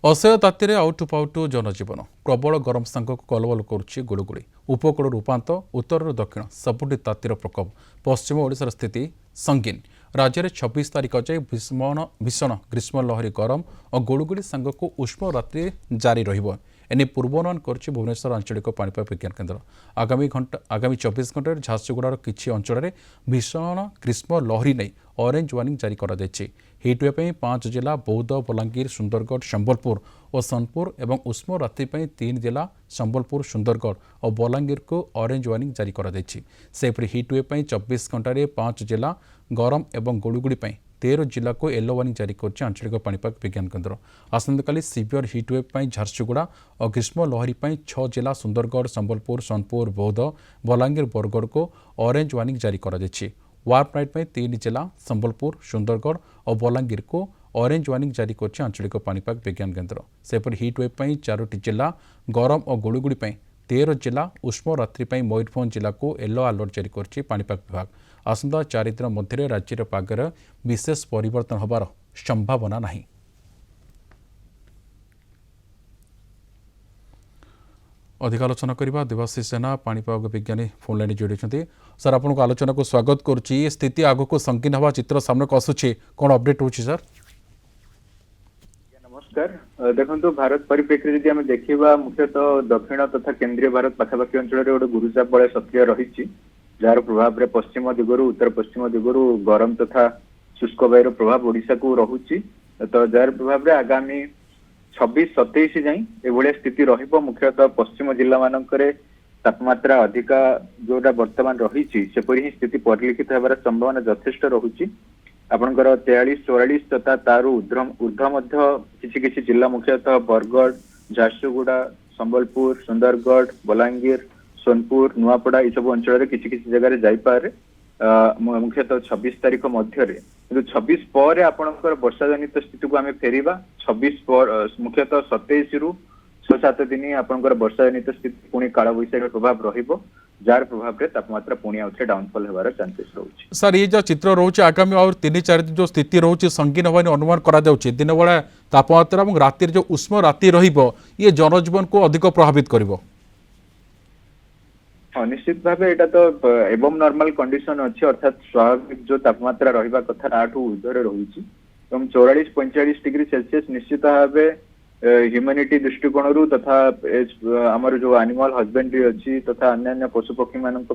असह्य तातीरे आउटु पाउटु जनजीवन प्रबल गरम सांगक कलबल करुच्ची गुड़गुड़ी उपकूल उपात उत्तर दक्षिण सबुठी तातीर प्रकोप पश्चिम ओडिशार स्थिति संगीन राज्य में 26 तारिख जाए भीषण ग्रीष्म लहरी गरम और गुड़गुड़ी सांगक उष्म रात्रि जारी रहिबो एने पूर्वानुमान करुच्ची भुवनेश्वर आंचलिक पाणीपाग विज्ञान केन्द्र आगामी 24 घंटे झारसुगुड़ार किछि अंचल में भीषण ग्रीष्म लहरी नहीं ऑरेंज वार्निंग जारी करा हिटवेव पर 5 जिला बौद्ध बलांगीर सुंदरगढ़ संबलपुर और सोनपुर एवं उष्म रात्रि 3 जिला संबलपुर सुंदरगढ़ और बलांगीर को ऑरेंज वार्निंग जारी करा सेपरि हिटवेव पर 24 घंटे 5 जिला गरम एवं गुड़गुड़ी 13 जिला को येलो वार्निंग जारी कर आंचलिक पाणीपाग विज्ञान केन्द्र आसंतकाली सिवियर हिटवेव पर झारसुगुड़ा और ग्रीष्म लहरी 6 जिला सुंदरगढ़ संबलपुर सोनपुर बौद्ध बलांगीर बरगढ़ को ऑरेंज वार्निंग जारी करा वार्प नाइट में 3 जिला संबलपुर सुंदरगढ़ और बलांगीर को ऑरेंज वार्निंग जारी कर आंचलिक पाणीपाग विज्ञान केन्द्र सेपरि हिटवेव पर 4 जिला गरम और गुड़गुड़ी 13 जिला उष्म रात्रि मयूरभंज जिला को येलो अलर्ट जारी कर पाणीपाग विभाग आसंता 4 दिन मध्य राज्य पागर विशेष परिवर्तन होबार संभावना नहीं। अधिक आलोचना करबा देवाशीष जेना पाणीपाग विज्ञानी फोन लाइन जोड़ी सर आपको आलोचना को स्वागत करुच्ची स्थिति आगक संकीर्ण हवा चित्र सामने को आसुचे कौन अपडेट होची सर? नमस्कार देखो भारत परिप्रेक्षी जब आम देखा मुख्यतः दक्षिण तथा केन्द्रीय भारत पखापाखि अंचल गोटे गुरुचाप बलय सक्रिय रही जार प्रभाव में पश्चिम दिगरू उत्तर पश्चिम दिगरू गरम तथा शुष्क वायुर प्रभाव ओडिशा को रहुची तो जार प्रभाव में आगामी 26-27 जाए स्थिति रहिबो मुख्यतः पश्चिम जिला मानकरे तापमात्रा अधिका जोटा वर्तमान रही सेपरी ही स्थिति परिलक्षित होबार संभावना यथेष्ट रहुची आपनकर 43-44 तथा तारु ऊर्ध्व किसी जिला मुख्यतः बरगढ़ झारसुगुड़ा संबलपुर सुंदरगढ़ बलांगीर सोनपुर नुआपड़ा ये सब अंचल किसी जगह जाइपारे मुख्यतः 26 तारीख मध्य 26 पर आपणकर वर्षा जनित स्थिति को आम फेरिबा 26 पर मुख्यतः 27 रु 6-7 दिन आपणकर वर्षा जनित स्थिति पुणी काल बैशाखी प्रभाव रहिबो जार प्रभाव रे तापमात्रा पुणी आउथे डाउनफॉल होबार चांसेस रहउछि। सर ये जो चित्र रहउछि आगामी और 3-4 दिन जो स्थिति रहउछि संगीन होबानी अनुमान करा जाउछि दिन बेला तापमात्रा और राति जो उष्म राति रहिबो ये जनजीवन को अधिक प्रभावित करिवो। हाँ निश्चित भाव यहाँ तो एवं नॉर्मल कंडीशन अच्छी अर्थात स्वाभाविक जो तापमात्रा रहा कथा आठू ऊर्धर रही 44-45 डिग्री सेल्सियस निश्चित भाव ह्यूमैनिटी दृष्टिकोण तथा आमर जो एनिमल हजबेंड्री अच्छी तथा अन्य पशु पक्षी मान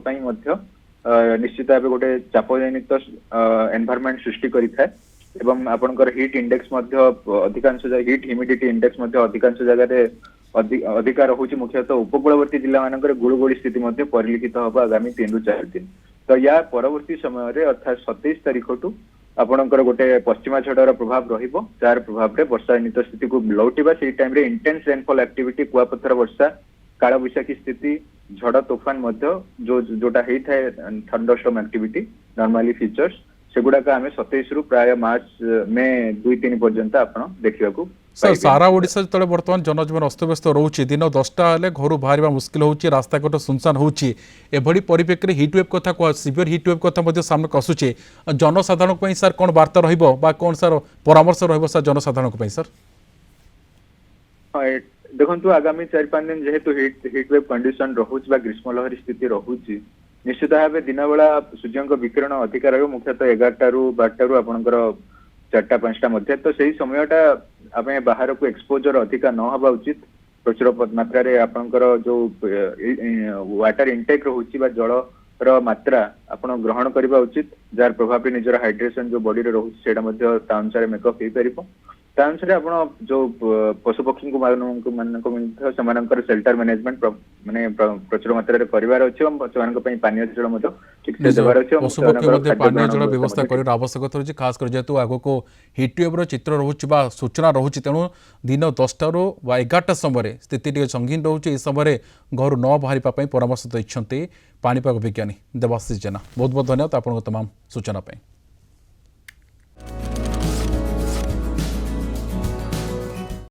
निश्चित भाव गोटे चापजनित एनवायरनमेंट सृष्टि करें आपंकर हिट इंडेक्स अधिकांश हिट ह्यूमिडिटी इंडेक्स अधिकांश जगह अधिकार रोचे मुख्यतः उपकूलवर्ती जिला मानक गुड़गुड़ी स्थिति परिलक्षित हम आगामी 3-4 दिन तो या परवर्ती समय अर्थात 27 तारीख ठू आपणकर गोटे पश्चिमा झड़र प्रभाव रहिबो जार प्रभाव में वर्षा जनित स्थिति को लौटिबा से टाइम रे इंटेंस रेनफॉल एक्टिविटी कुआपथर वर्षा काल बैशाखी स्थिति झड़ तोफान जोटा होता है थंडरस्टॉर्म एक्टिविटी नॉर्मली फीचर्स सेगुड़ाक आम 27 रु प्राय मार्च मे 2-3 पर्यंत आपन देखिबाकू सर सारा ओडिशा जो बर्तमान जनजीवन अस्तव्यस्त रोचे दिन 10टा हेल्ले घर बाहर मुस्किल होची रास्ताघाट सुनसान होची एभली परिप्रेक्षी में हिटवेव कथा कह सिवियर हिटवेव कथा सामने आसूचे जनसाधारण सर कौन वार्ता रहिबो बा कौन सर परामर्श रहिबो सर जनसाधारण सर? हाँ देखो आगामी 4-5 दिन जेहेतु हिटवेव कंडीशन रोचे बा ग्रीष्म लहरी स्थिति रोचे निश्चित भाव दिन बेला सूर्य विकिरण अधिक रही मुख्यतः 11टा रु 12टा रु आपंकर 4टा-5टा मध्य तो सही समयटा आम बाहर को एक्सपोजर अधिका न हवा उचित प्रचुर मात्रा आपंकर जो वाटर इंटेक रोचे बा जल मात्रा आपण ग्रहण करबा उचित जार प्रभाव निजर हाइड्रेशन जो बॉडी रे रोचे सेटा मध्य ता अनुसार मेकअप हो पारिबो ता अनुसार आपण जो पशु पक्षी को मानकर शेल्टर मैनेजमेंट माने प्रचुर मात्रा रे परिवार अछि सेमान पई पानी जल ठीक से देबार अछि पशु पक्षी मध्ये पानी जल व्यवस्था कर आवश्यकता रही खास कर जेतु आगो को हिटवेव रो चित्र रहउछि बा सूचना रहउछि तेणु दिन 10टा रो 11टा समय स्थिति टिके संगीन रहउछि ए समय घर न बाहरिपा पई परामर्श दैछन्ते पाणीपाग विज्ञानी देवाशीष जेना बहुत बहुत धन्यवाद आपन तमाम सूचना पई।